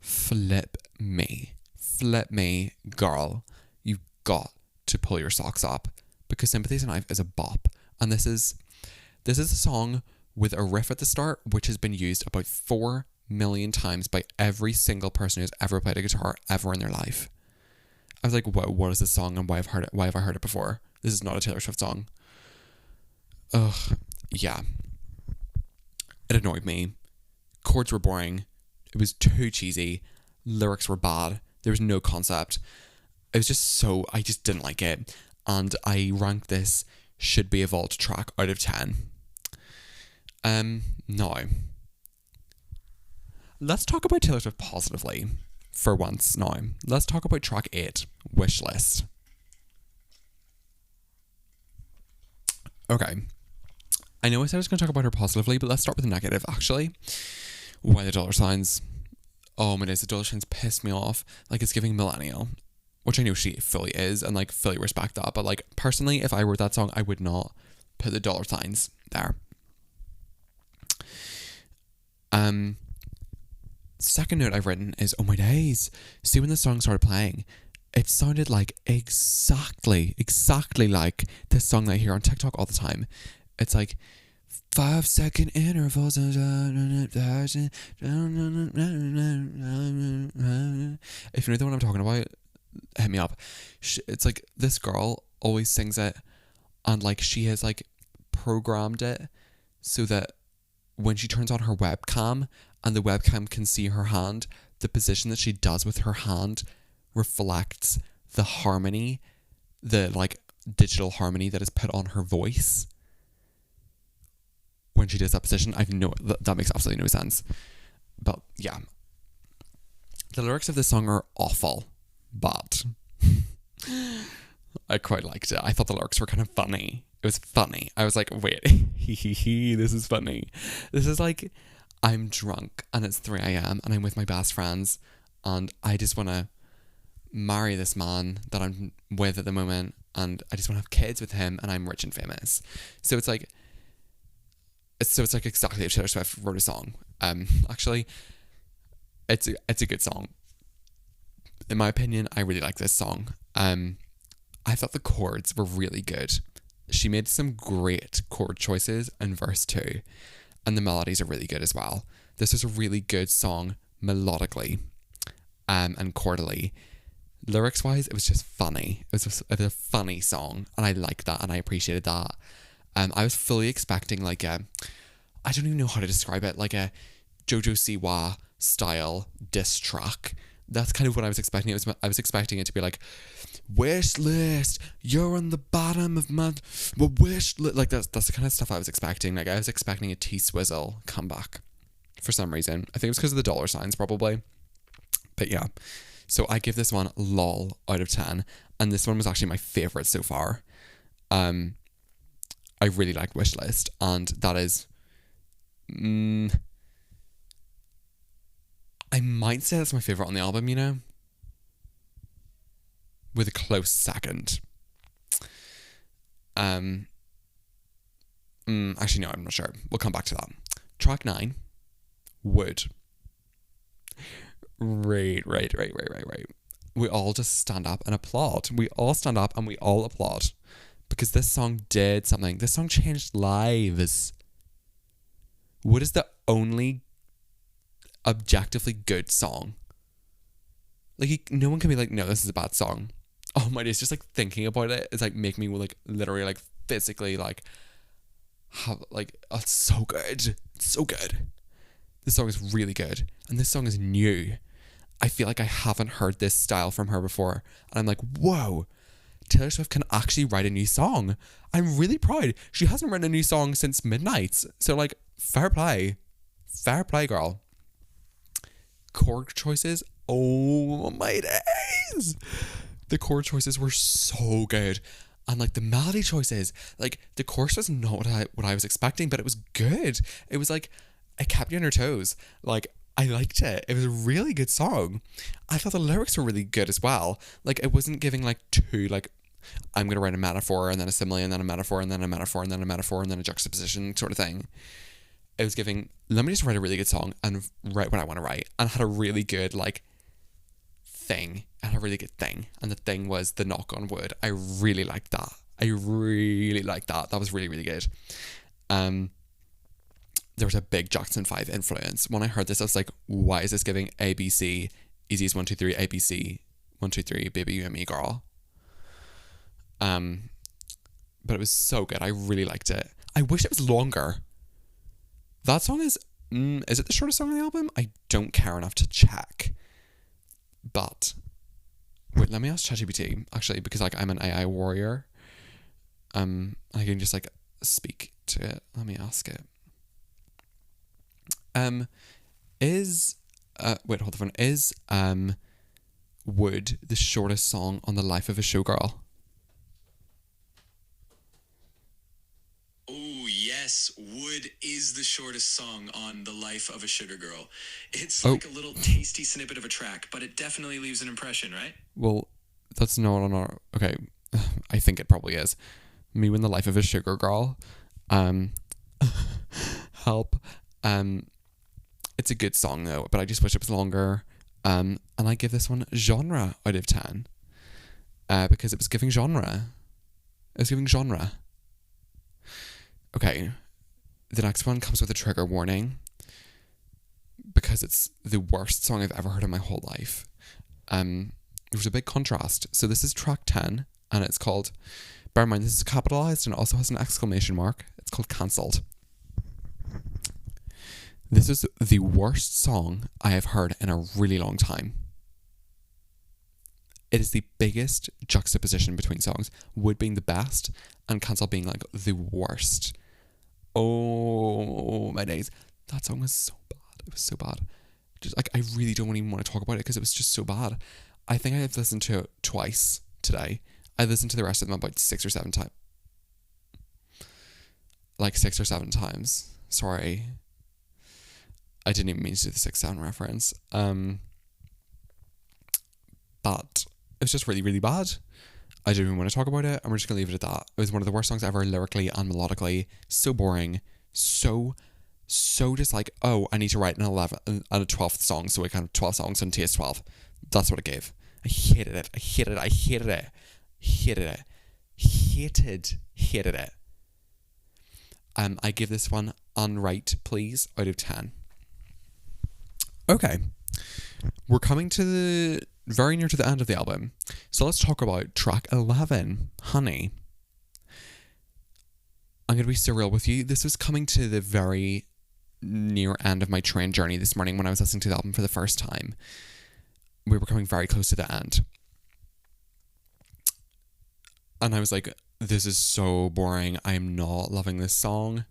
flip me, girl. You've got to pull your socks up because Sympathy as a Knife is a bop, and this is a song with a riff at the start which has been used about 4 million times by every single person who's ever played a guitar ever in their life. I was like, what is this song and why have I heard it before? This is not a Taylor Swift song. Ugh, yeah. It annoyed me. Chords were boring. It was too cheesy. Lyrics were bad. There was no concept. It was just I just didn't like it. And I ranked this should be a vault track out of 10. Now, let's talk about Taylor Swift positively for once now. Let's talk about track 8, Wishlist. Okay. I know I said I was going to talk about her positively, but let's start with the negative, actually. Why the dollar signs? Oh my days, the dollar signs pissed me off. Like, it's giving millennial, which I know she fully is, and like fully respect that. But like, personally, if I wrote that song, I would not put the dollar signs there. Second note I've written is, oh my days. See, when the song started playing, it sounded like exactly like this song that I hear on TikTok all the time. It's like 5-second intervals. If you know the one I'm talking about, hit me up. It's like this girl always sings it, and like she has like programmed it so that when she turns on her webcam and the webcam can see her hand, the position that she does with her hand reflects the harmony, the like digital harmony that is put on her voice when she does that position. That makes absolutely no sense. But yeah, the lyrics of this song are awful, but I quite liked it. I thought the lyrics were kind of funny. It was funny. I was like, wait, this is funny. This is like, I'm drunk and it's 3 a.m. and I'm with my best friends and I just want to marry this man that I'm with at the moment, and I just want to have kids with him, and I'm rich and famous. So it's like exactly if Taylor Swift wrote a song. Actually, it's a good song. In my opinion, I really like this song. I thought the chords were really good. She made some great chord choices in verse 2, and the melodies are really good as well. This is a really good song melodically, and chordally. Lyrics wise, it was just funny. It was a funny song, and I liked that, and I appreciated that. I was fully expecting like I don't even know how to describe it, like a Jojo Siwa style diss track that's kind of what I was expecting. I was expecting it to be like, wish list, you're on the bottom of my wish list. Like that's the kind of stuff I was expecting. Like I was expecting a T-Swizzle comeback for some reason. I think it was because of the dollar signs probably. But yeah, so I give this one lol out of 10, and this one was actually my favourite so far. I really like Wishlist, and that is, I might say that's my favourite on the album, you know, with a close second. Actually no, I'm not sure. We'll come back to that. Track 9, Wood. Right. We all just stand up and applaud. We all stand up and we all applaud. Because this song did something. This song changed lives. Wood is the only objectively good song. Like, no one can be like, no, this is a bad song. Oh my days, just like thinking about it is like make me like literally like physically like have like, oh, it's so good. It's so good. This song is really good. And this song is new. I feel like I haven't heard this style from her before. And I'm like, whoa, Taylor Swift can actually write a new song. I'm really proud. She hasn't written a new song since Midnight. So like, fair play. Fair play, girl. Chord choices. Oh my days. The chord choices were so good. And like the melody choices. Like the chorus was not what I was expecting, but it was good. It was like, it kept you on your toes. Like, I liked it. It was a really good song. I thought the lyrics were really good as well. Like, it wasn't giving like two, like, I'm going to write a metaphor and then a simile and then a metaphor and then a metaphor and then a metaphor and then a juxtaposition sort of thing. It was giving, let me just write a really good song and write what I want to write. And it had a really good, like, thing. It had a really good thing. And the thing was the knock on wood. I really liked that. I really liked that. That was really, really good. There was a big Jackson 5 influence. When I heard this, I was like, why is this giving ABC, Easy's 1, 2, 3, ABC, 1, 2, 3, baby, you and me, girl? But it was so good. I really liked it. I wish it was longer. That song is it the shortest song on the album? I don't care enough to check. But, wait, let me ask ChatGPT, actually, because like I'm an AI warrior. I can just like speak to it. Let me ask it. Is Wood the shortest song on the life of a showgirl? Oh yes, Wood is the shortest song on the life of a sugar girl. It's like a little tasty snippet of a track, but it definitely leaves an impression, right? Well, that's not on our, okay, I think it probably is. Me when the life of a sugar girl. Help. It's a good song though, but I just wish it was longer. And I give this one genre out of 10. Because it was giving genre. It was giving genre. Okay. The next one comes with a trigger warning. Because it's the worst song I've ever heard in my whole life. There's a big contrast. So this is track 10, and it's called, bear in mind this is capitalized and also has an exclamation mark. It's called Cancelled. This is the worst song I have heard in a really long time. It is the biggest juxtaposition between songs. Wood being the best and Cancel being like the worst. Oh my days. That song was so bad. It was so bad. Just like, I really don't even want to talk about it because it was just so bad. I think I have listened to it twice today. I listened to the rest of them about 6 or 7 times. Like 6 or 7 times. Sorry. I didn't even mean to do the 6-7 reference. But it was just really, really bad. I don't even want to talk about it. I'm just going to leave it at that. It was one of the worst songs ever, lyrically and melodically. So boring. So just like, oh, I need to write an 11th and a 12th song, so I can have 12 songs on TS12. That's what it gave. I hated it. Hated it. I give this one unwrite please out of 10. Okay, we're coming to the very near to the end of the album, so let's talk about track 11, Honey. I'm going to be so real with you. This was coming to the very near end of my train journey this morning when I was listening to the album for the first time. we were coming very close to the end. And I was like, this is so boring. I'm not loving this song.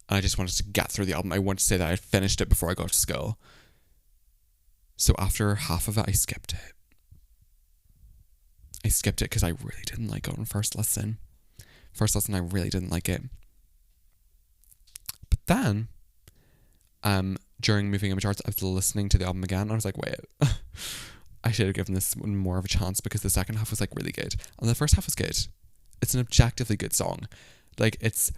And I just wanted to get through the album. I wanted to say that I finished it before I got to school. So after half of it, I skipped it. I skipped it because I really didn't like it on first listen. First listen, I really didn't like it. But then, during moving in the charts, I was listening to the album again, and I was like, wait, I should have given this one more of a chance, because the second half was like really good, and the first half was good. It's an objectively good song. Like it's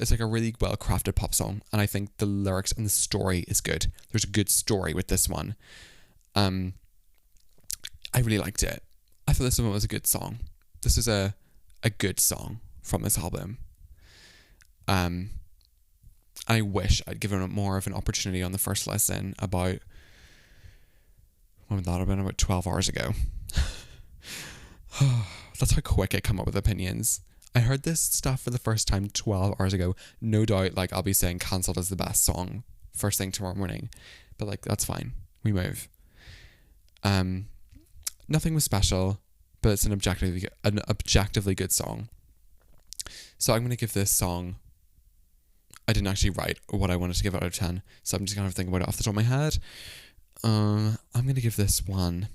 like a really well crafted pop song, and I think the lyrics and the story is good. There's a good story with this one. I really liked it. I thought this one was a good song. This is a good song from this album. I wish I'd given it more of an opportunity on the first listen about, when would that have been, about 12 hours ago. That's how quick I come up with opinions. I heard this stuff for the first time 12 hours ago. No doubt, like, I'll be saying Cancelled is the best song first thing tomorrow morning. But, like, that's fine. We move. Nothing was special, but it's an objectively good song. So I'm going to give this song... I didn't actually write what I wanted to give out of 10, so I'm just kind of thinking about it off the top of my head. I'm going to give this one...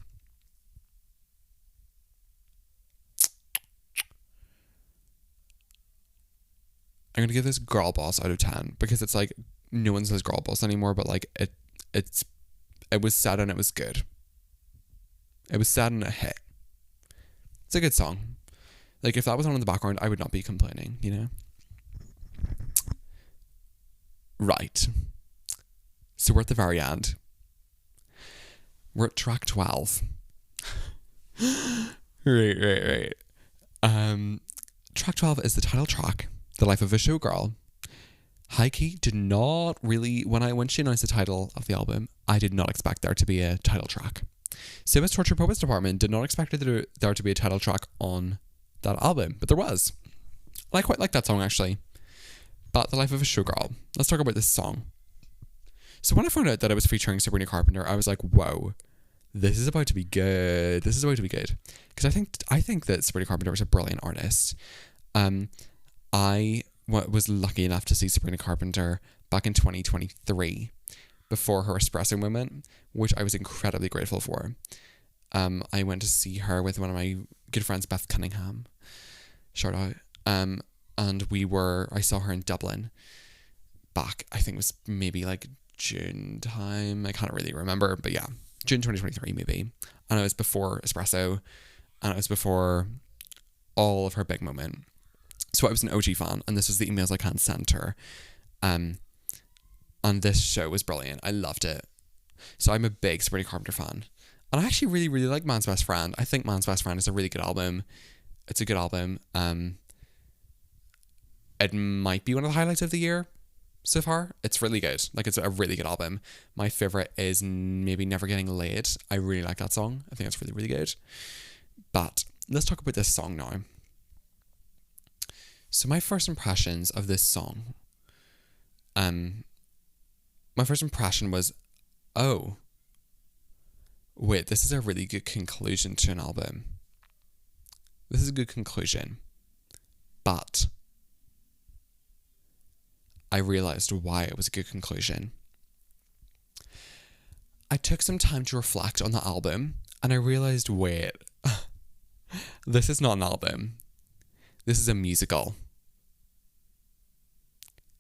I'm going to give this Girl Boss out of 10, because it's like, no one says Girl Boss anymore, but like, it was sad and it was good. It was sad and it hit. It's a good song. Like, if that was on in the background, I would not be complaining, you know? Right. So we're at the very end. We're at track 12. Right. Track 12 is the title track, The Life of a Showgirl. Heike did not really, when she announced the title of the album, I did not expect there to be a title track. Same as Torture Poets Department did not expect there to be a title track on that album, but there was. And I quite like that song, actually. But The Life of a Showgirl. Let's talk about this song. So when I found out that it was featuring Sabrina Carpenter, I was like, whoa, this is about to be good. This is about to be good. Because I think that Sabrina Carpenter was a brilliant artist. I was lucky enough to see Sabrina Carpenter back in 2023 before her espresso moment, which I was incredibly grateful for. I went to see her with one of my good friends, Beth Cunningham. Shout out. And I saw her in Dublin back, I think it was maybe like June time. I can't really remember, but yeah, June 2023 maybe. And it was before Espresso, and it was before all of her big moment. So I was an OG fan, and this was the emails I can't send her. And this show was brilliant. I loved it. So I'm a big Sabrina Carpenter fan. And I actually really, really like Man's Best Friend. I think Man's Best Friend is a really good album. It's a good album. It might be one of the highlights of the year so far. It's really good. Like, it's a really good album. My favourite is maybe Never Getting Laid. I really like that song. I think it's really, really good. But let's talk about this song now. So my first impressions of this song, my first impression was, oh, wait, this is a really good conclusion to an album. This is a good conclusion. But I realised why it was a good conclusion. I took some time to reflect on the album, and I realised, wait, this is not an album. This is a musical.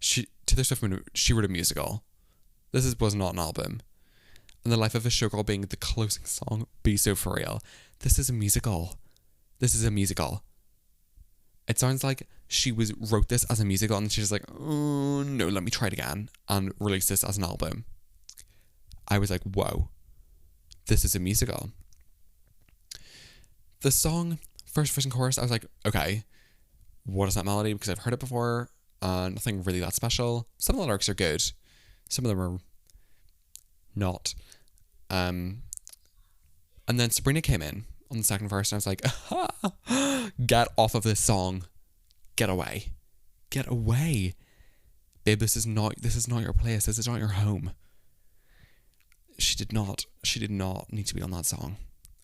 Taylor Swift, she wrote a musical. This was not an album. And The Life of a Showgirl being the closing song, Be So For Real. This is a musical. This is a musical. It sounds like she wrote this as a musical, and she's like, oh no, let me try it again and release this as an album. I was like, whoa, this is a musical. The song, first verse and chorus, I was like, okay, what is that melody? Because I've heard it before. Nothing really that special. Some of the lyrics are good. Some of them are not. And then Sabrina came in on the second verse, and I was like, get off of this song. Get away. Get away. Babe, this is not your place. This is not your home. She She did not need to be on that song.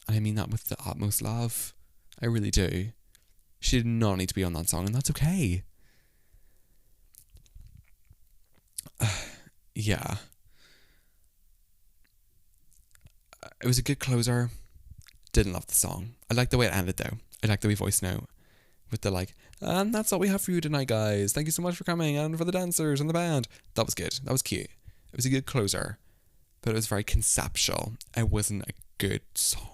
And I mean that with the utmost love. I really do. She did not need to be on that song, and that's okay. Yeah. It was a good closer. Didn't love the song. I like the way it ended though. I like the wee voice note with the like, and that's all we have for you tonight, guys. Thank you so much for coming and for the dancers and the band. That was good. That was cute. It was a good closer, but it was very conceptual. It wasn't a good song.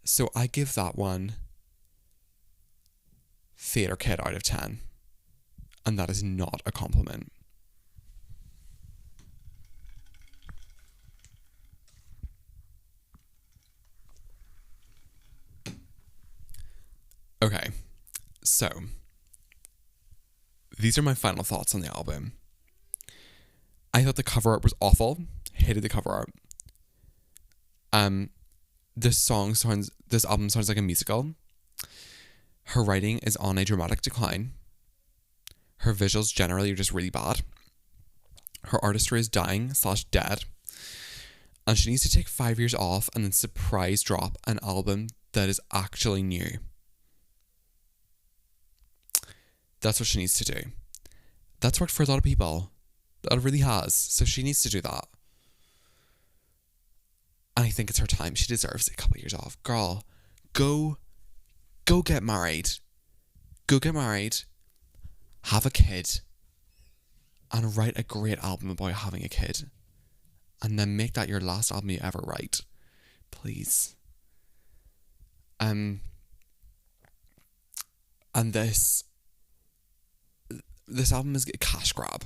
So I give that one Theatre Kid out of 10. And that is not a compliment. Okay, so these are my final thoughts on the album. I thought the cover art was awful. Hated the cover art. This album sounds like a musical. Her writing is on a dramatic decline. Her visuals generally are just really bad. Her artistry is dying/dead. And she needs to take 5 years off and then surprise drop an album that is actually new. That's what she needs to do. That's worked for a lot of people. It really has. So she needs to do that. And I think it's her time. She deserves a couple of years off. Girl, go get married. Go get married. Have a kid. And write a great album about having a kid. And then make that your last album you ever write. Please. And this album is a cash grab.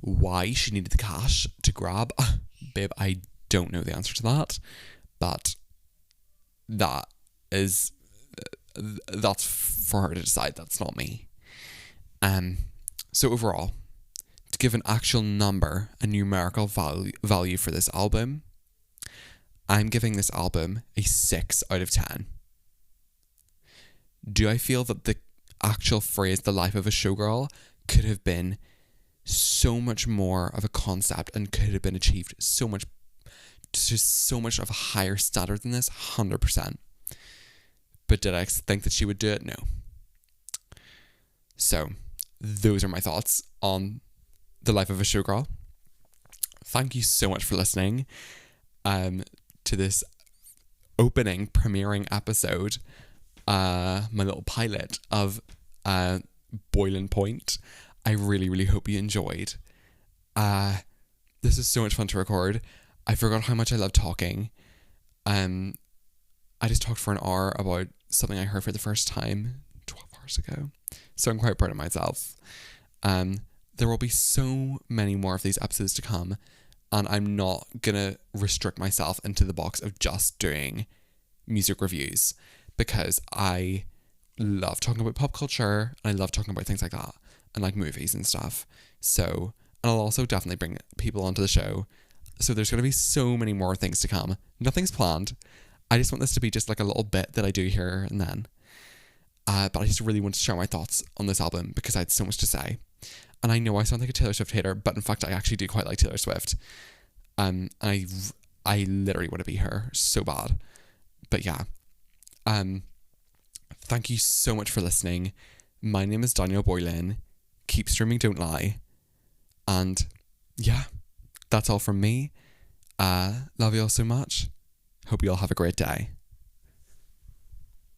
Why she needed the cash to grab? Babe, I don't know the answer to that. But that's for her to decide. That's not me. So overall, to give an actual number, a numerical value for this album, I'm giving this album a 6 out of 10. Do I feel that the actual phrase, the life of a showgirl, could have been so much more of a concept and could have been achieved so much of a higher standard than this? 100%. But did I think that she would do it? No. So, those are my thoughts on the life of a showgirl. Thank you so much for listening to this opening, premiering episode, my little pilot of Boiling Point. I really, really hope you enjoyed. This is so much fun to record. I forgot how much I love talking. I just talked for an hour about something I heard for the first time 12 hours ago. So I'm quite proud of myself. There will be so many more of these episodes to come, and I'm not gonna restrict myself into the box of just doing music reviews, because I love talking about pop culture and I love talking about things like that and like movies and stuff. So, and I'll also definitely bring people onto the show. So there's going to be so many more things to come. Nothing's planned. I just want this to be just like a little bit that I do here and then. But I just really want to share my thoughts on this album because I had so much to say. And I know I sound like a Taylor Swift hater, but in fact I actually do quite like Taylor Swift. And I literally want to be her so bad. But yeah. Thank you so much for listening. My name is Daniel Boylan. Keep streaming, don't lie. And yeah, that's all from me. Love you all so much. Hope you all have a great day.